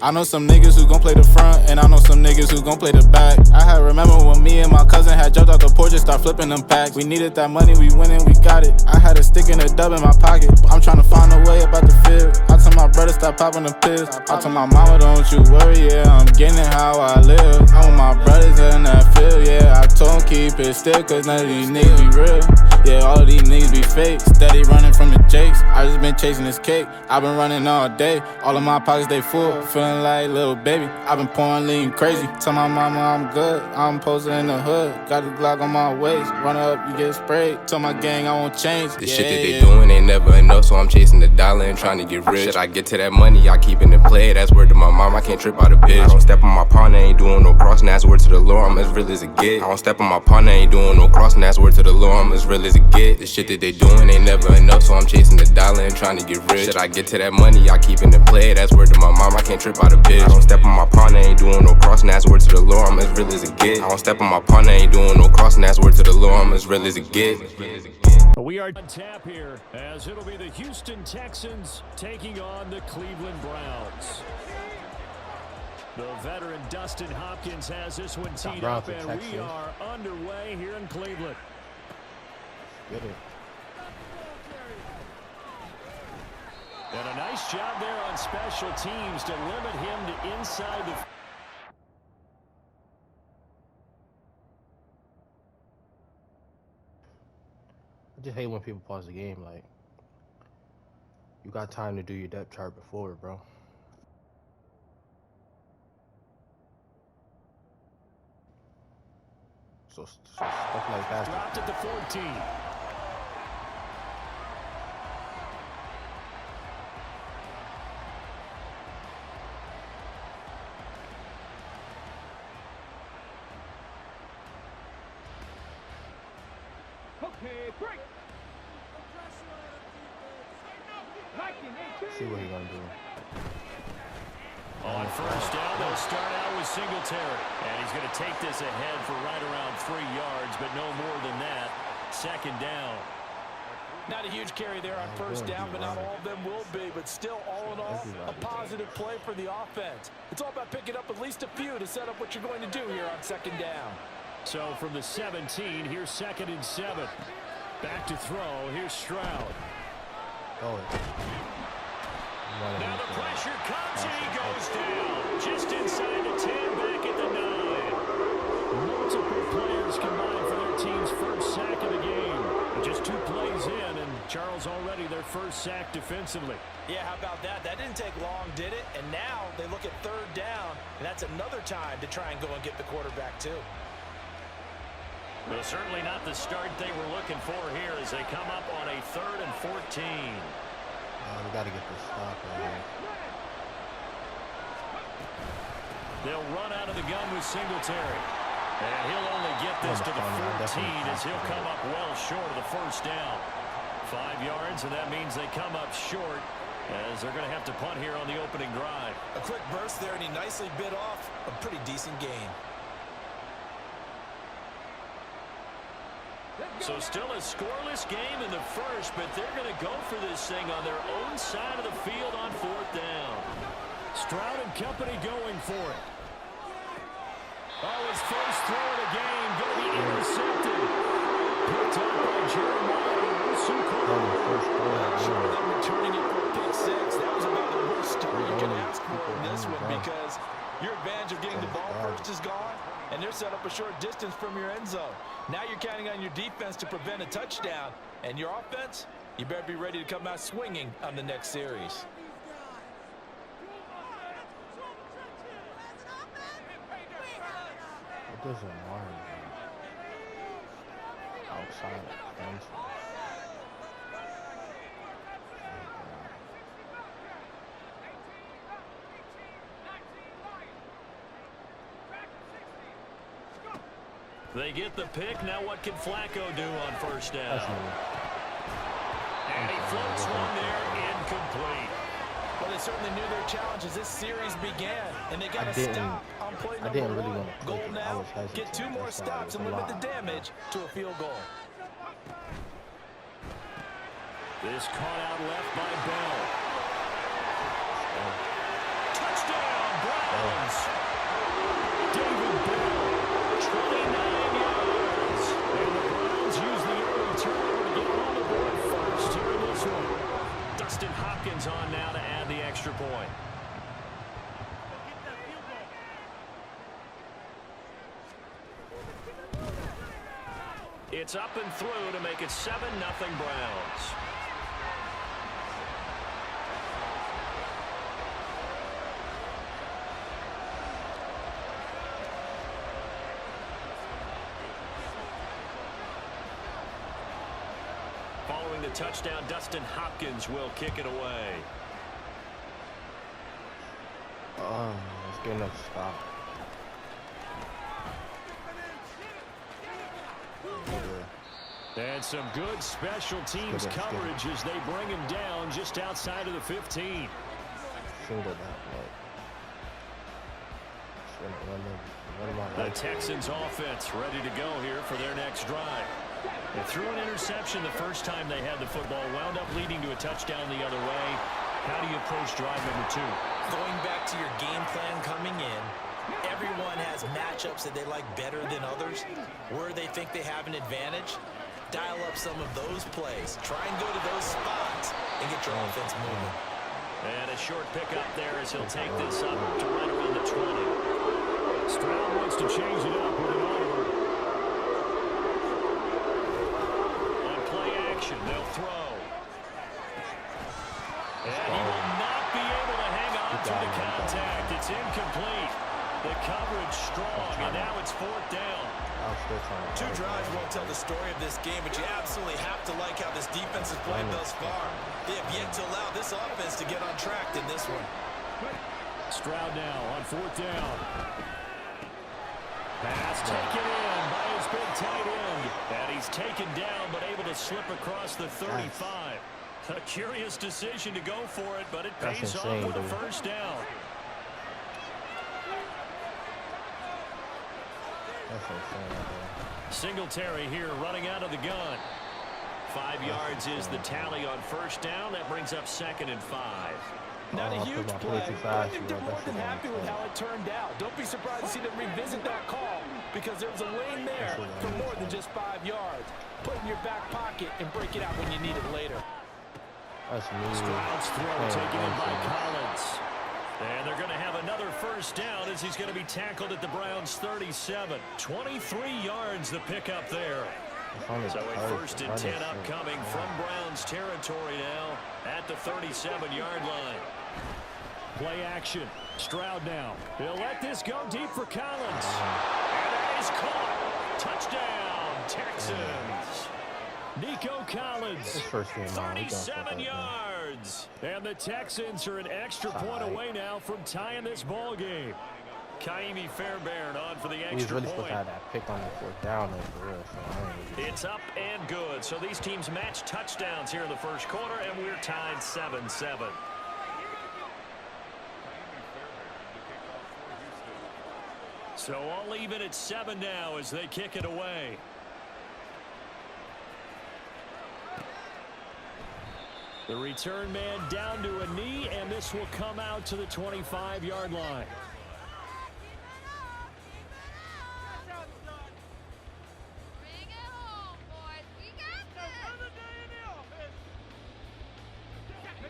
I know some niggas who gon' play the front, and I know some niggas who gon' play the back. I remember when me and my cousin had jumped out the porch and start flipping them packs. We needed that money, we went and we got it. I had a stick and a dub in my pocket. I'm tryna find a way about the field. I told my brother stop popping the pills. I told my mama don't you worry, yeah, I'm getting it how I live. I want my brothers in that field, yeah. I told 'em keep it still, cause none of these niggas be real. Yeah, all of these niggas be fake. Steady running from the jakes. I just been chasing this cake. I been running all day. All of my pockets they full. Feeling like little baby. I been pouring lean crazy. Tell my mama I'm good. I'm posted in the hood. Got a Glock on my waist. Run up, you get sprayed. Tell my gang I won't change. The shit that they doing ain't never enough, so I'm chasing the dollar and trying to get rich. Should I get to that money, I keep it in play. That's word to my mom, I can't trip out a bitch. I don't step on my partner, ain't doing no crossing. That's word to the Lord, I'm as real as it get. I don't step on my partner, ain't doing no crossing. That's word to the Lord, I'm as real as it get. The shit that they doing ain't never enough, so I'm chasing the dollar and trying to get rich. Should I get to that money, I keep it in play. That's word to my mom, I can't trip out a bitch. I don't step on my partner, ain't doing no crossing. That's word to the Lord, I'm as real as it get. I don't step on my partner, ain't doing no crossing. That's word to the Lord, I'm as real as it get. We are on tap here as it'll be the Houston Texans taking on the Cleveland Browns. The veteran Dustin Hopkins has this one teed up, and we are underway here in Cleveland. And a nice job there on special teams to limit him to inside the... I just hate when people pause the game. Like, you got time to do your depth chart before, bro. So stuff like that. Dropped at the 14. See what he's gonna do. On first down, they'll start out with Singletary. And he's going to take this ahead for right around 3 yards, but no more than that. Second down. Not a huge carry there on first down, but not all of them will be. But still, all in all, a positive play for the offense. It's all about picking up at least a few to set up what you're going to do here on second down. So from the 17, here's 2nd and 7. Back to throw. Here's Stroud. Now the pressure comes and he goes down. Just inside the 10, back at the 9. Multiple players combined for their team's first sack of the game. Just 2 plays in, and Charles already their first sack defensively. Yeah, how about that? That didn't take long, did it? And now they look at third down, and that's another time to try and go and get the quarterback too. Well, certainly not the start they were looking for here as they come up on a 3rd and 14. We gotta get this stop right here. They'll run out of the gun with Singletary. And he'll only get this to the 14 as he'll come up well short of the first down. 5 yards, and that means they come up short as they're going to have to punt here on the opening drive. A quick burst there, and he nicely bit off a pretty decent gain. So still a scoreless game in the first, but they're going to go for this thing on their own side of the field on 4th down. Stroud and company going for it. Oh, his first throw of the game going to be intercepted. Picked up by Jeremiah. Sure, them returning it for a pick 6. That was about the worst start you can ask for in this one because your advantage of getting the ball first is gone, and they're set up a short distance from your end zone. Now you're counting on your defense to prevent a touchdown, and your offense, you better be ready to come out swinging on the next series. It doesn't matter. Outside the fence. They get the pick. Now what can Flacco do on first down? And he floats one there, incomplete. Well, they certainly knew their challenge as this series began, and they got to stop on play number 1. Goal now, get 2 more stops and limit the damage to a field goal. This caught out left by Bell. Touchdown, It's up and through to make it 7-0 Browns. Following the touchdown, Dustin Hopkins will kick it away. Let's get enough stop. And some good special teams coverage as they bring him down just outside of the 15. The Texans offense ready to go here for their next drive. They threw an interception the first time they had the football, wound up leading to a touchdown the other way. How do you approach drive number 2? Going back to your game plan coming in, everyone has matchups that they like better than others. Where they think they have an advantage, dial up some of those plays. Try and go to those spots and get your offense moving. And a short pickup there as he'll take this up to right around the 20. Stroud wants to change it up with an audible. On play action, they'll throw. And he will not be able to hang on to the contact. It's incomplete. The coverage strong, and now it's 4th down. 2 drives won't tell the story of this game, but you absolutely have to like how this defense has played thus far. They have yet to allow this offense to get on track in this one. Stroud now on 4th down. Pass taken in by his big tight end. And he's taken down, but able to slip across the 35. A curious decision to go for it, but it pays off with a first down. Singletary here running out of the gun. 5 yards is the tally on first down. That brings up 2nd and 5. Not a huge play, but I think they're more than happy with how it turned out. Don't be surprised to see them revisit that call because there was a lane there for more than just 5 yards. Put it in your back pocket and break it out when you need it later. Stroud's throw taken in by Collins. And they're going to have another first down as he's going to be tackled at the Browns' 37. 23 yards the pickup there. So a 1st and 10 upcoming from Browns territory now at the 37-yard line. Play action. Stroud now. He'll let this go deep for Collins. And it is caught. Touchdown, Texans. Nico Collins, 37 yards. And the Texans are an extra point away now from tying this ball game. Kaimi Fairbairn on for the extra point. That pick on the 4th down for real, so it's up and good. So these teams match touchdowns here in the first quarter, and we're tied 7-7. So all even at 7 now as they kick it away. The return man down to a knee, and this will come out to the 25-yard line.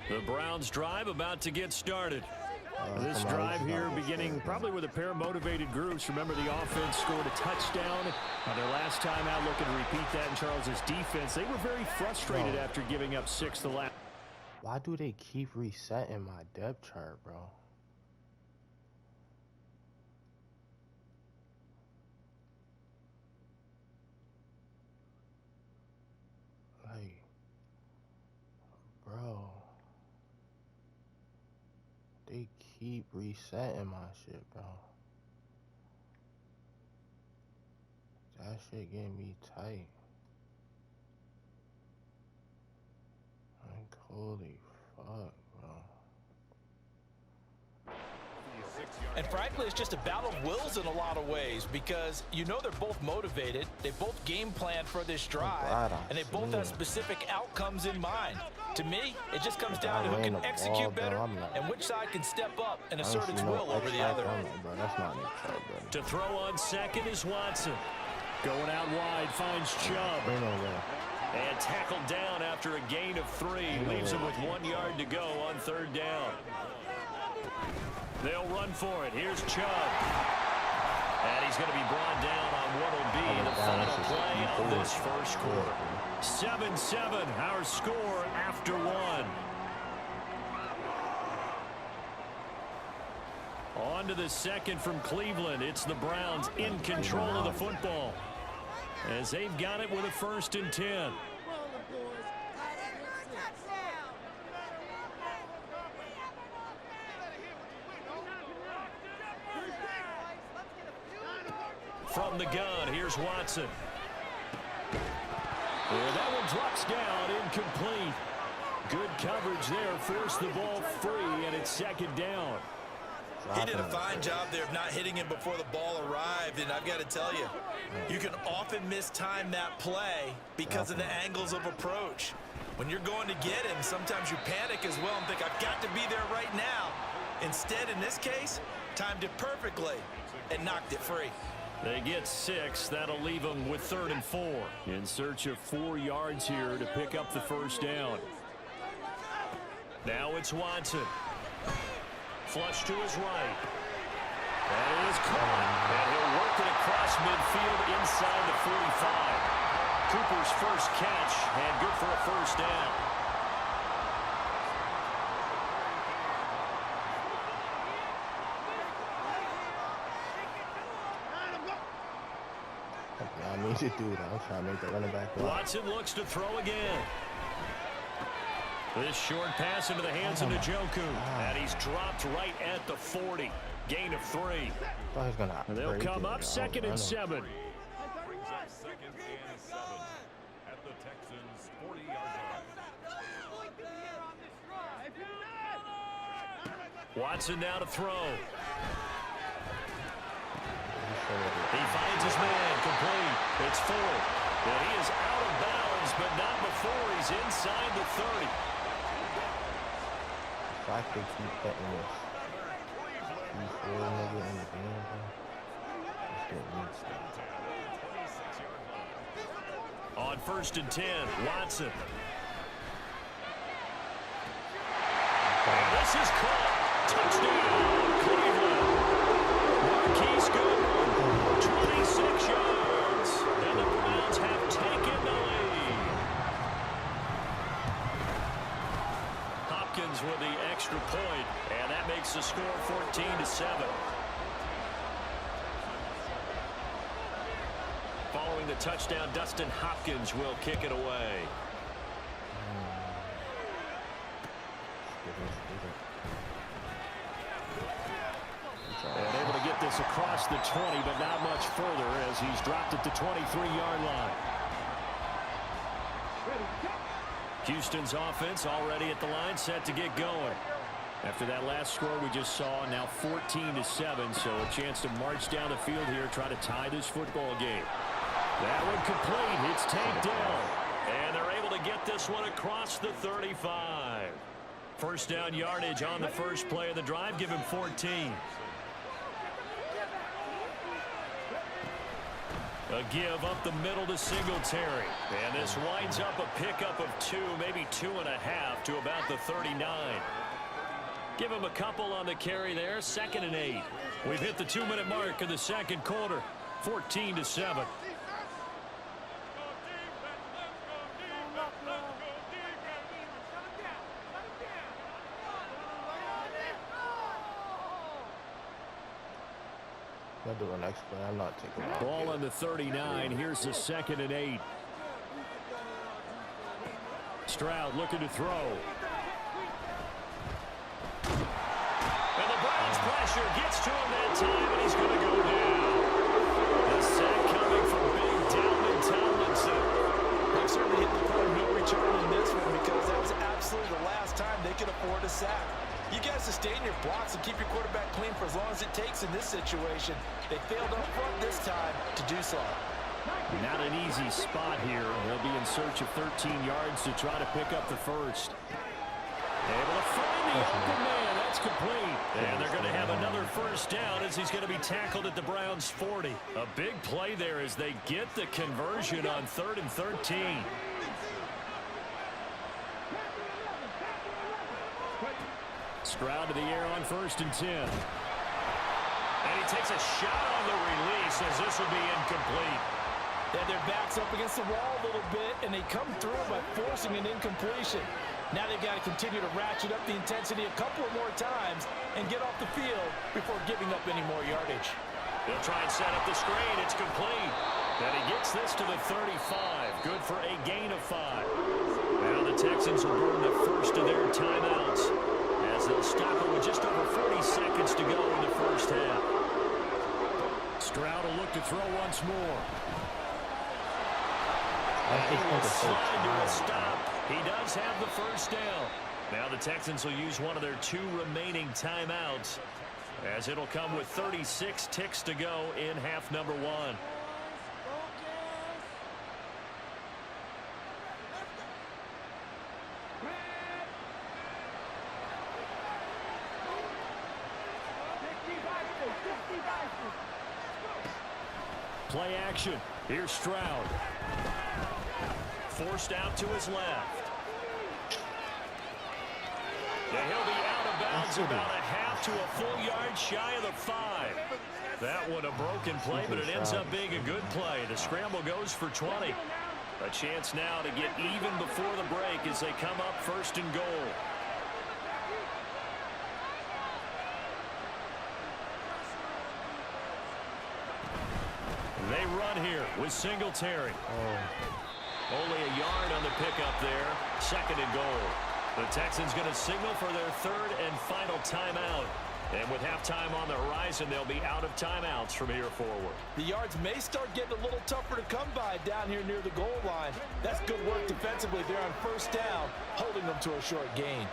The Browns drive about to get started. This drive here beginning probably with a pair of motivated groups. Remember, the offense scored a touchdown on their last time out. Looking to repeat that in Charles's defense. They were very frustrated after giving up 6 the last. Why do they keep resetting my depth chart, bro? Like, bro. They keep resetting my shit, bro. That shit getting me tight. Like, holy fuck, bro. And frankly, it's just a battle of wills in a lot of ways because you know they're both motivated. They both game plan for this drive, and they both have specific outcomes in mind. To me, it just comes down to who can execute better and which side can step up and assert its will over the other. To throw on second is Watson. Going out wide, finds Chubb. And tackled down after a gain of 3. Leaves him with 1 yard to go on 3rd down. They'll run for it. Here's Chubb. And he's going to be brought down on what will be the final play of this first quarter. 7-7, our score after one. On to the second from Cleveland. It's the Browns in control of the football, as they've got it with a 1st and 10. From the gun, here's Watson. And that one drops down, incomplete. Good coverage there, forced the ball free, and it's 2nd down. He did a fine job there of not hitting him before the ball arrived, and I've got to tell you, you can often mistime that play because of the angles of approach. When you're going to get him, sometimes you panic as well and think, I've got to be there right now. Instead, in this case, timed it perfectly and knocked it free. They get 6. That'll leave them with 3rd and 4. In search of 4 yards here to pick up the 1st down. Now it's Watson. Flush to his right. That is caught. And he'll work it across midfield inside the 45. Cooper's first catch and good for a 1st down. I need to do that. I'm trying to make the running back block. Watson looks to throw again. This short pass into the hands of Njoku. And he's dropped right at the 40. Gain of 3. And they'll come up 2nd and 7. At the Texans' 40-yard line. Watson now to throw. He finds his man, complete. It's Ford. And he is out of bounds, but not before he's inside the 30. If I could keep cutting this. These 4 niggas in the game, On 1st and 10, Watson. And this is caught. Touchdown, Cleveland. Marquise Goodwin, 26 yards. And the Browns have taken the lead. Hopkins with the extra point, and that makes the score 14-7. Following the touchdown, Dustin Hopkins will kick it away. And able to get this across the 20, but not much further as he's dropped at the 23-yard line. Houston's offense already at the line, set to get going. After that last score we just saw, now 14-7, so a chance to march down the field here, try to tie this football game. That one complete. It's taken down. And they're able to get this one across the 35. 1st down yardage on the first play of the drive. Give him 14. A give up the middle to Singletary. And this winds up a pickup of 2, maybe 2.5 to about the 39. Give him a couple on the carry there. 2nd and 8. We've hit the 2-minute mark of the second quarter. 14-7. I'll do an next play. I'm not taking it. Ball on the 39. Here's the 2nd and 8. Stroud looking to throw. And the Browns pressure gets to him that time, and he's going to go down. The sack coming from big Dalvin Tomlinson. They've certainly hit the point of no return in this one because that was absolutely the last time they could afford a sack. You got to sustain your blocks and keep your quarterback clean for as long as it takes in this situation. They failed up front this time to do so. Not an easy spot here. They'll be in search of 13 yards to try to pick up the first. Able to find the open man. That's complete. And they're going to have another 1st down as he's going to be tackled at the Browns' 40. A big play there as they get the conversion on 3rd and 13. Stroud to the air on 1st and 10. And he takes a shot on the release as this will be incomplete. They had their backs up against the wall a little bit, and they come through by forcing an incompletion. Now they've got to continue to ratchet up the intensity a couple of more times and get off the field before giving up any more yardage. They'll try and set up the screen. It's complete. And he gets this to the 35. Good for a gain of 5. Now the Texans will burn the first of their timeouts as they'll stop it with just over 40 seconds to go in the first half. Stroud will look to throw once more. And he will slide to a stop. He does have the first down. Now the Texans will use one of their 2 remaining timeouts as it'll come with 36 ticks to go in half number 1. Play action. Here's Stroud. Forced out to his left. Yeah, he'll be out of bounds about a half to a full yard shy of the 5. That one a broken play, but it ends up being a good play. The scramble goes for 20. A chance now to get even before the break as they come up first and goal. They run here with Singletary. Only a yard on the pickup there. Second and goal. The Texans going to signal for their 3rd and final timeout. And with halftime on the horizon, they'll be out of timeouts from here forward. The yards may start getting a little tougher to come by down here near the goal line. That's good work defensively there on first down, holding them to a short gain.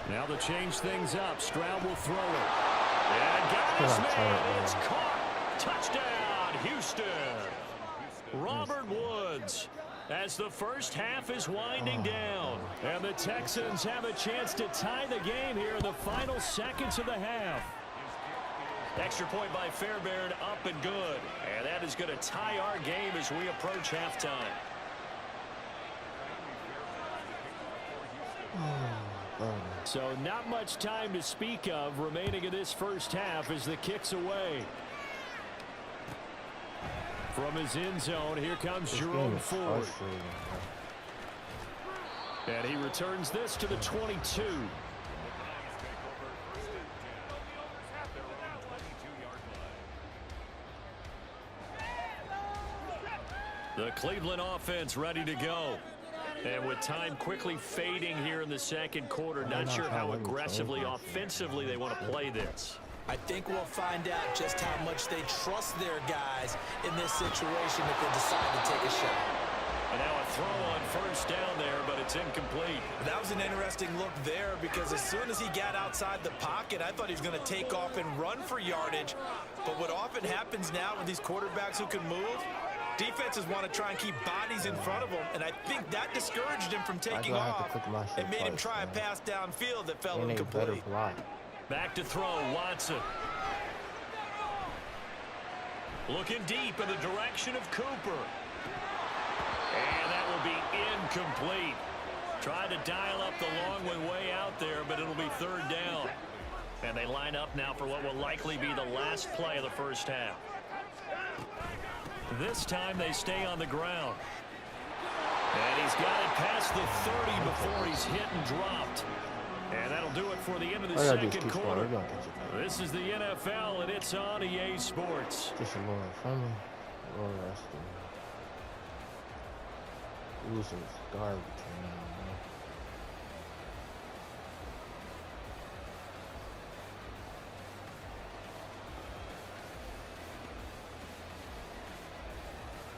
Now to change things up, Stroud will throw it. And got his man. It's caught. Touchdown, Houston. Robert Woods as the first half is winding down. And the Texans have a chance to tie the game here in the final seconds of the half. Extra point by Fairbairn, up and good. And that is going to tie our game as we approach halftime. So not much time to speak of remaining in this first half as the kick's away. From his end zone, here comes Jerome Ford. And he returns this to the 22. The Cleveland offense ready to go. And with time quickly fading here in the second quarter, not sure how aggressively, offensively they want to play this. I think we'll find out just how much they trust their guys in this situation if they decide to take a shot. And now a throw on first down there, but it's incomplete. That was an interesting look there because as soon as he got outside the pocket, I thought he was going to take off and run for yardage. But what often happens now with these quarterbacks who can move, defenses want to try and keep bodies in front of them, and I think that discouraged him from taking off. It made him try a pass downfield that fell incomplete. Back to throw, Watson. Looking deep in the direction of Cooper. And that will be incomplete. Tried to dial up the long one way out there, but it'll be third down. And they line up now for what will likely be the last play of the first half. This time they stay on the ground. And he's got it past the 30 before he's hit and dropped. And that'll do it for the end of the second quarter. This is the NFL, and it's on EA Sports. Just a little friendly, a little resting. Losing garbage, man.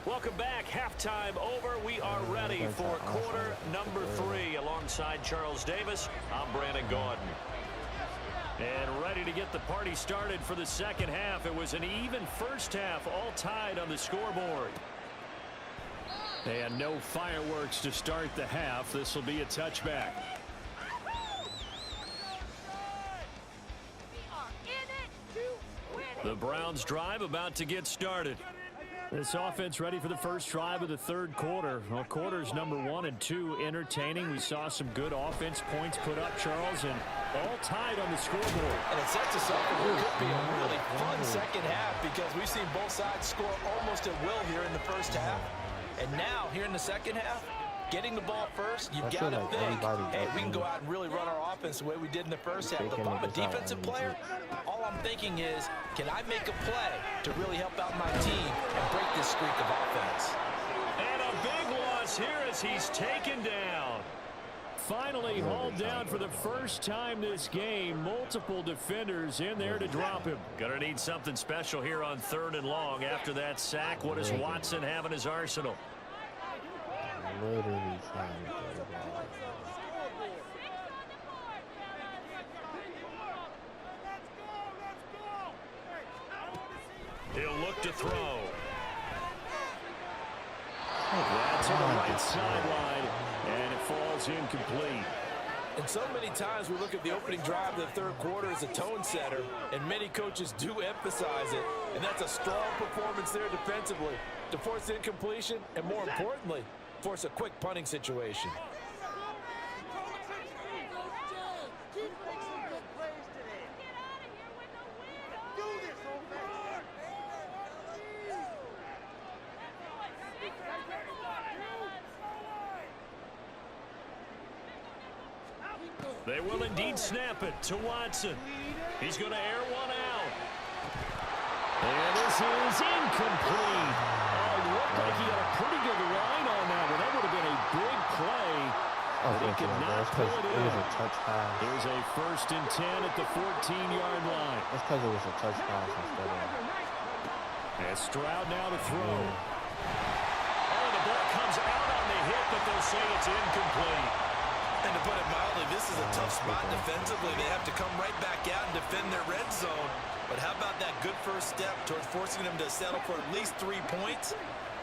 Welcome back. Halftime over. We are ready for quarter number 3. Alongside Charles Davis, I'm Brandon Gaudin. And ready to get the party started for the second half. It was an even first half, all tied on the scoreboard. And no fireworks to start the half. This will be a touchback. The Browns drive about to get started. This offense ready for the first drive of the third quarter. Well, quarters number 1 and 2 entertaining. We saw some good offense points put up, Charles, and all tied on the scoreboard. And it sets us up for what could be a really fun second half because we've seen both sides score almost at will here in the first half. And now, here in the second half, getting the ball first, you've got to think, hey, we can go out and really run our offense the way we did in the first half. If I'm a defensive player, all I'm thinking is, can I make a play to really help out my team and break this streak of offense? And a big loss here as he's taken down. Finally hauled down for the first time this game. Multiple defenders in there to drop him. Gonna need something special here on 3rd and long. After that sack, what does Watson have in his arsenal? Literally trying to get the ball. He'll look to throw. That's on the right sideline, and it falls incomplete. And so many times we look at the opening drive of the third quarter as a tone setter, and many coaches do emphasize it, and that's a strong performance there defensively to force incompletion and, more importantly, force a quick punting situation. They will indeed snap it to Watson. He's going to air one out. And this is incomplete. Oh, it looked like he had a pretty good line on that one. That would have been a big play. But he could not pull it in. It was a touch pass. Here's a 1st and 10 at the 14-yard line. That's because it was a touch pass instead of... And Stroud now to throw. Oh, the ball comes out on the hit, but they'll say it's incomplete. And to put it mildly, this is a tough spot defensively. They have to come right back out and defend their red zone. But how about that good first step towards forcing them to settle for at least 3 points?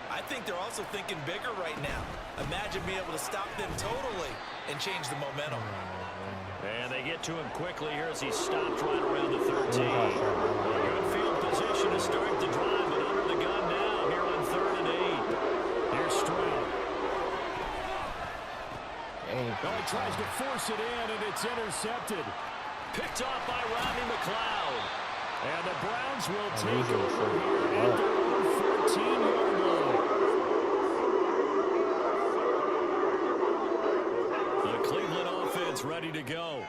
I think they're also thinking bigger right now. Imagine being able to stop them totally and change the momentum. And they get to him quickly here as he stopped right around the 13. Good field position to start the drive, but under the gun now here on 3rd and 8. Here's Stroud. Oh, he tries to force it in, and it's intercepted. Picked off by Rodney McLeod. And the Browns will take over here at their own 14-yard line. The Cleveland offense ready to go.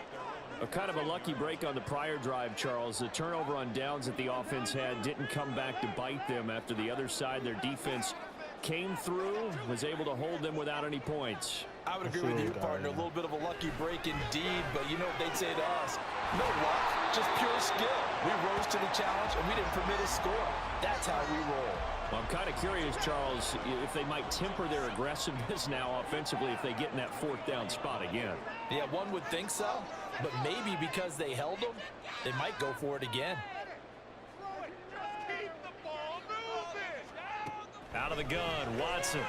A kind of a lucky break on the prior drive, Charles. The turnover on downs that the offense had didn't come back to bite them after the other side. Their defense came through, was able to hold them without any points. I would agree with you, partner. A little bit of a lucky break indeed, but you know what they'd say to us? No luck, just pure skill. We rose to the challenge, and we didn't permit a score. That's how we roll. Well, I'm kind of curious, Charles, if they might temper their aggressiveness now offensively if they get in that 4th down spot again. Yeah, one would think so, but maybe because they held them, they might go for it again. Out of the gun, Watson.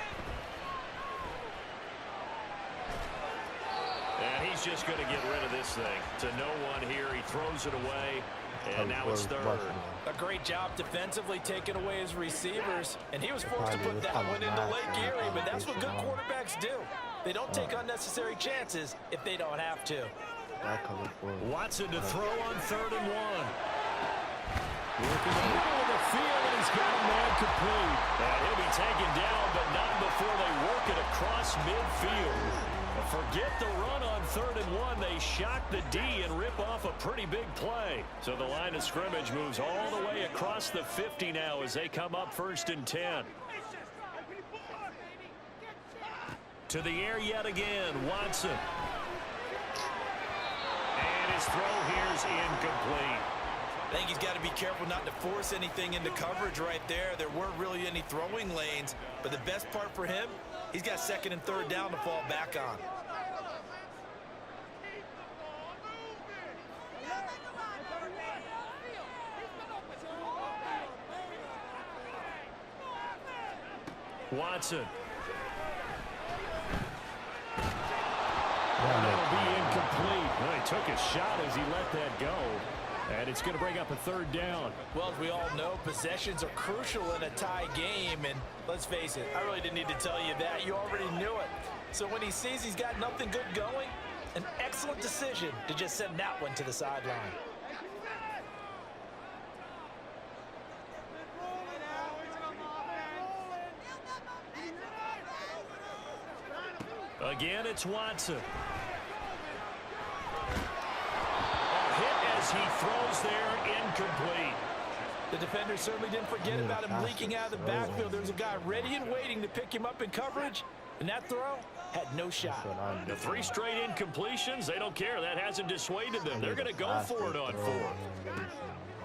And he's just going to get rid of this thing. To no one here. He throws it away. And now it's 3rd. A great job defensively taking away his receivers. And he was forced to put that one into Lake Erie. But that's what good quarterbacks do. They don't take unnecessary chances if they don't have to. Watson to throw on 3rd and 1. Working the middle of the field, and he's got a man complete. And he'll be taken down, but not before they work it across midfield. Forget the run on 3rd and 1. They shock the D and rip off a pretty big play. So the line of scrimmage moves all the way across the 50 now as they come up 1st and 10. To the air yet again, Watson. And his throw here's incomplete. I think he's got to be careful not to force anything into coverage right there. There weren't really any throwing lanes, but the best part for him, he's got 2nd and 3rd down to fall back on. Watson. That'll be incomplete. Well, he took a shot as he let that go. And it's going to bring up a third down. Well, as we all know, possessions are crucial in a tie game. And let's face it, I really didn't need to tell you that. You already knew it. So when he sees he's got nothing good going, an excellent decision to just send that one to the sideline. Again, it's Watson. A hit as he throws there, incomplete. The defender certainly didn't forget about him leaking out of the backfield. There's a guy ready and waiting to pick him up in coverage, and that throw had no shot. The 3 straight incompletions, they don't care. That hasn't dissuaded them. They're going to go for it on 4th.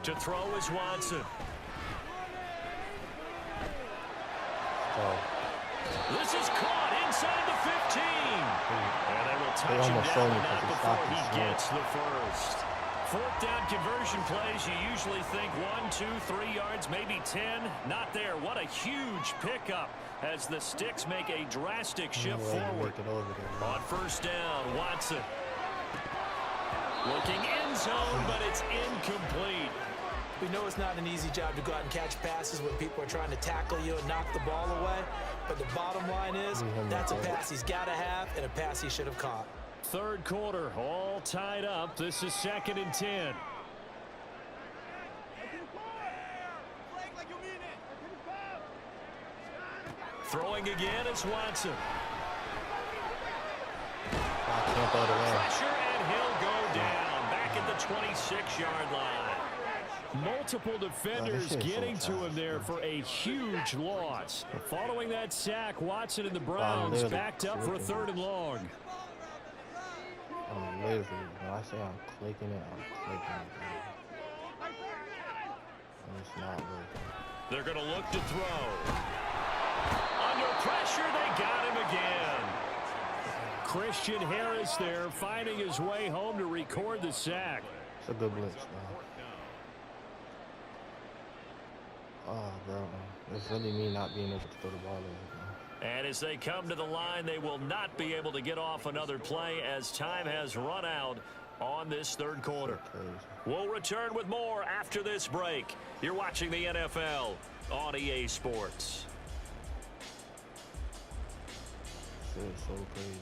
To throw is Watson. This is caught inside the 15. And they will touch him down, but not before he gets the first. 4th down conversion plays, you usually think 1, 2, 3 yards, maybe 10. Not there. What a huge pickup as the Sticks make a drastic shift forward. On 1st down, Watson. Looking end zone, but it's incomplete. We know it's not an easy job to go out and catch passes when people are trying to tackle you and knock the ball away. But the bottom line is, that's a pass he's got to have and a pass he should have caught. 3rd quarter, all tied up. This is 2nd and 10. Throwing again is Watson. Pressure, and he'll go down. Back at the 26-yard line. Multiple defenders getting to him there for a huge loss. Following that sack, Watson and the Browns backed up for a 3rd and long. I'm literally, when I say I'm clicking it, I'm clicking it. And it's not working. They're going to look to throw. Under pressure, they got him again. Christian Harris there, finding his way home to record the sack. It's a good blitz, man. Oh, bro. It's really me not being able to throw the ball over. And as they come to the line, they will not be able to get off another play as time has run out on this 3rd quarter. We'll return with more after this break. You're watching the NFL on EA Sports. It's so crazy.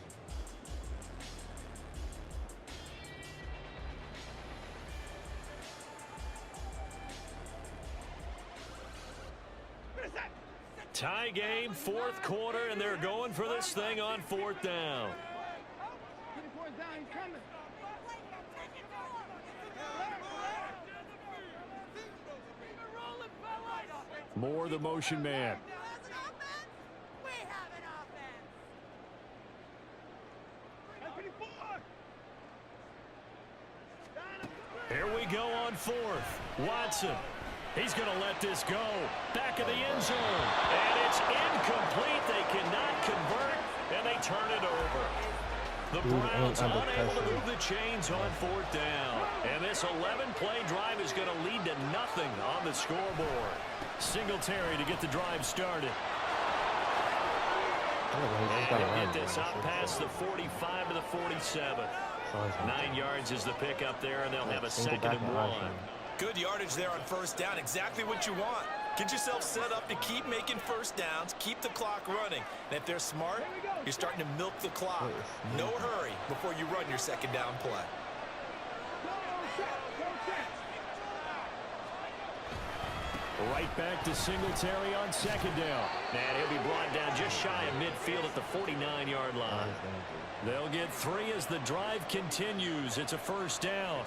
Tie game, 4th quarter, and they're going for this thing on 4th down. Moore, the motion man. Here we go on 4th. Watson. He's going to let this go. Back of the end zone. And it's incomplete. They cannot convert, and they turn it over. The Browns unable to move the chains on 4th down. And this 11-play drive is going to lead to nothing on the scoreboard. Singletary to get the drive started. And he'll get this out past the 45 to the 47. 9 yards is the pickup there, and they'll have a 2nd and 1. Good yardage there on 1st down. Exactly what you want. Get yourself set up to keep making 1st downs, keep the clock running. And if they're smart, you're starting to milk the clock. No hurry before you run your 2nd down play. Right back to Singletary on 2nd down. And he'll be brought down just shy of midfield at the 49-yard line. They'll get 3 as the drive continues. It's a 1st down.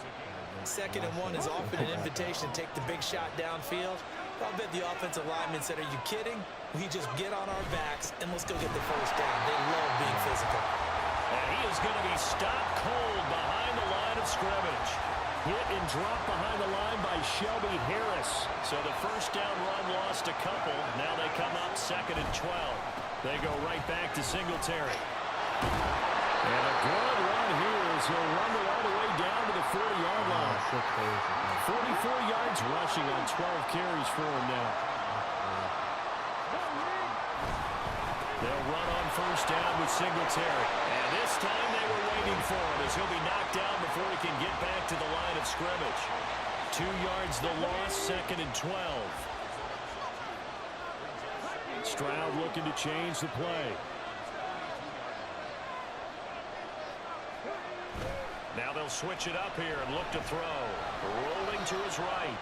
2nd and 1 is often an invitation to take the big shot downfield. I'll bet the offensive lineman said, "Are you kidding? We just get on our backs and let's go get the 1st down." They love being physical. And he is going to be stopped cold behind the line of scrimmage. Hit and drop behind the line by Shelby Harris. So the 1st down run lost a couple. Now they come up 2nd and 12. They go right back to Singletary. And a good run here as he'll rumble all the way down to the 40-yard line. 44 yards rushing on 12 carries for him now. They'll run on 1st down with Singletary. And this time they were waiting for him as he'll be knocked down before he can get back to the line of scrimmage. 2 yards the loss, 2nd and 12. Stroud looking to change the play. Now they'll switch it up here and look to throw. Rolling to his right.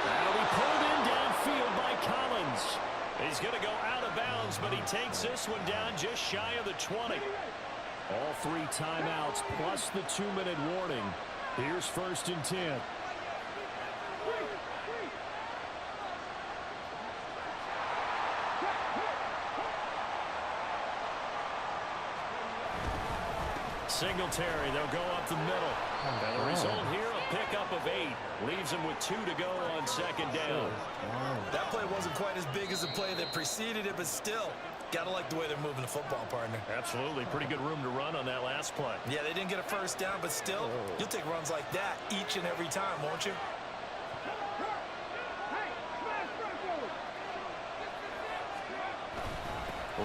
That'll be pulled in downfield by Collins. He's going to go out of bounds, but he takes this one down just shy of the 20. All 3 timeouts plus the 2-minute warning. Here's 1st and 10. Singletary, they'll go up the middle. And the result here, a pickup of 8. Leaves him with 2 to go on 2nd down. That play wasn't quite as big as the play that preceded it, but still, gotta like the way they're moving the football, partner. Absolutely. Pretty good room to run on that last play. Yeah, they didn't get a 1st down, but still, you'll take runs like that each and every time, won't you?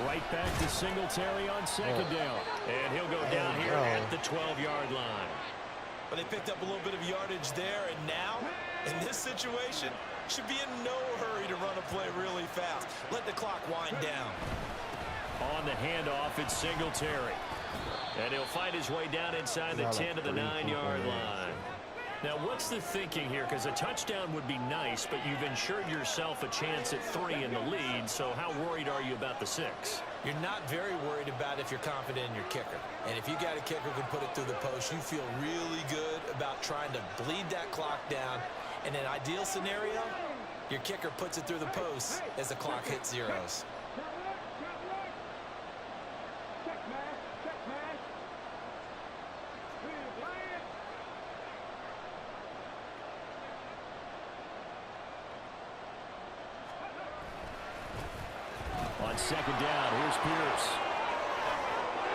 Right back to Singletary on 2nd down. And he'll go down here at the 12-yard line. But they picked up a little bit of yardage there, and now, in this situation, should be in no hurry to run a play really fast. Let the clock wind down. On the handoff, it's Singletary. And he'll find his way down inside the 10 to the 9-yard line. Now, what's the thinking here? Because a touchdown would be nice, but you've ensured yourself a chance at 3 in the lead, so how worried are you about the 6? You're not very worried about if you're confident in your kicker. And if you got a kicker who can put it through the post, you feel really good about trying to bleed that clock down. In an ideal scenario, your kicker puts it through the post as the clock hits zeros. On 2nd down, here's Pierce.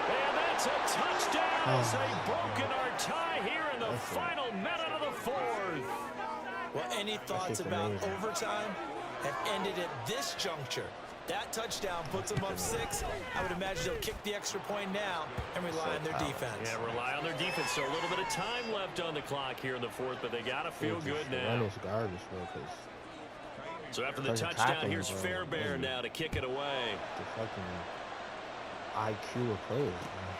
And that's a touchdown. They've broken our tie here in the final minute of the 4th. Well, any thoughts about overtime have ended at this juncture. That touchdown puts them up 6. I would imagine they'll kick the extra point now and rely on their defense. Yeah, rely on their defense. So a little bit of time left on the clock here in the 4th, but they got to feel good now. So after the touchdown, here's Fairbairn now to kick it away. The fucking IQ of players, man.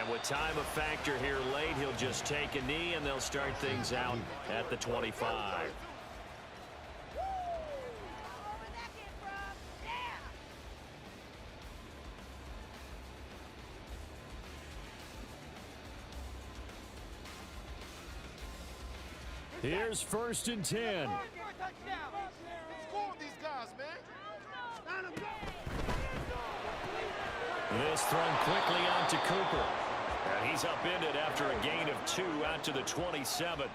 And with time a factor here late, he'll just take a knee, and they'll start things out at the 25. Here's 1st and 10. This thrown quickly on to Cooper. And he's upended after a gain of 2 out to the 27.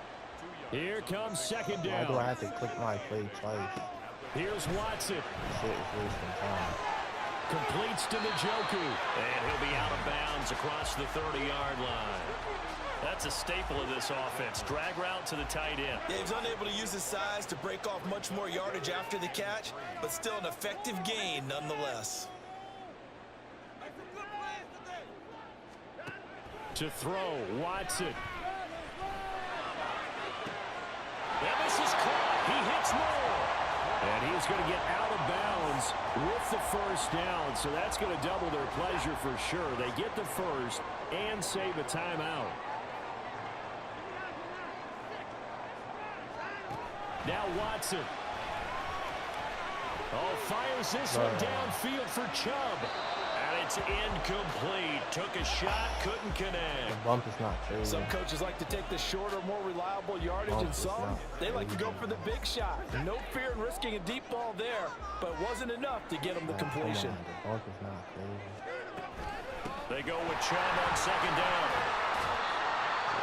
Here comes 2nd down. Why do I have to click my play twice? Here's Watson. Shit is wasting time. Completes to Njoku. And he'll be out of bounds across the 30-yard line. That's a staple of this offense. Drag route to the tight end. Yeah, he's unable to use his size to break off much more yardage after the catch, but still an effective gain nonetheless. To throw, Watson. And this is caught. He hits more. And he's going to get out of bounds with the 1st down. So that's going to double their pleasure for sure. They get the 1st and save a timeout. Now Watson. Oh, fires this one downfield for Chubb. And it's incomplete. Took a shot, couldn't connect. The bump is not crazy. Some coaches like to take the shorter, more reliable yardage, and some, they like to go for the big shot. No fear in risking a deep ball there, but it wasn't enough to get them the completion. The bump is not crazy. They go with Chubb on 2nd down.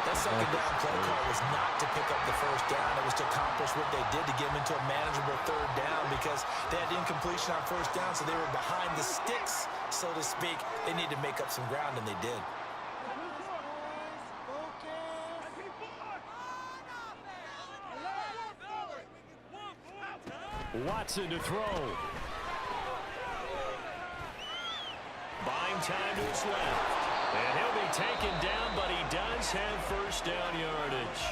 That 2nd down play call was not to pick up the 1st down. It was to accomplish what they did to get them into a manageable 3rd down because they had incompletion on 1st down, so they were behind the sticks, so to speak. They needed to make up some ground, and they did. Watson to throw. Buying time to his left. And he'll be taken down, but he does have first down yardage.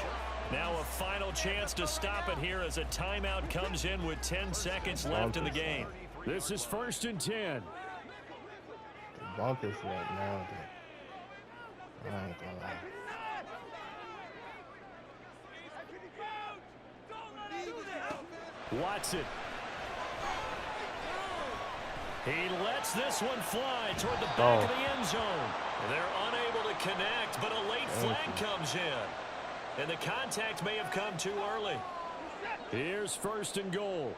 Now a final chance to stop it here as a timeout comes in with 10 seconds left in the game. This is 1st and 10. The bump is right now, dude. I ain't gonna lie. Watson. He lets this one fly toward the back of the end zone. They're unable to connect, but a late flag comes in. And the contact may have come too early. Here's 1st and goal.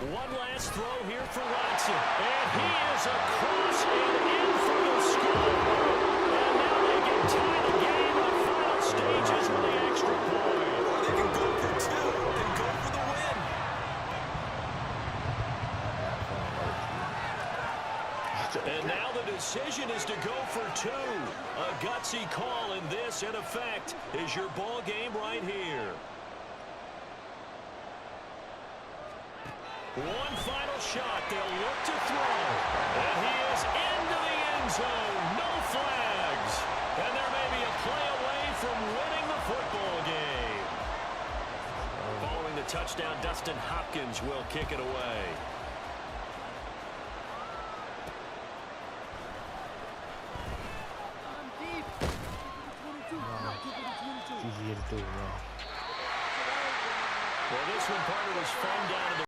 One last throw here for Watson. And he is across and in for the score. And now they can tie the game in the final stages of the extra point. They can go for 2 and go for the win. And now the decision is to go for 2. A gutsy call, and this, in effect, is your ball game right here. One final shot. They'll look to throw. And he is into the end zone. No flags. And there may be a play away from winning the football game. Following the touchdown, Dustin Hopkins will kick it away. Easy to do, man. Well, this one part of his fun down in the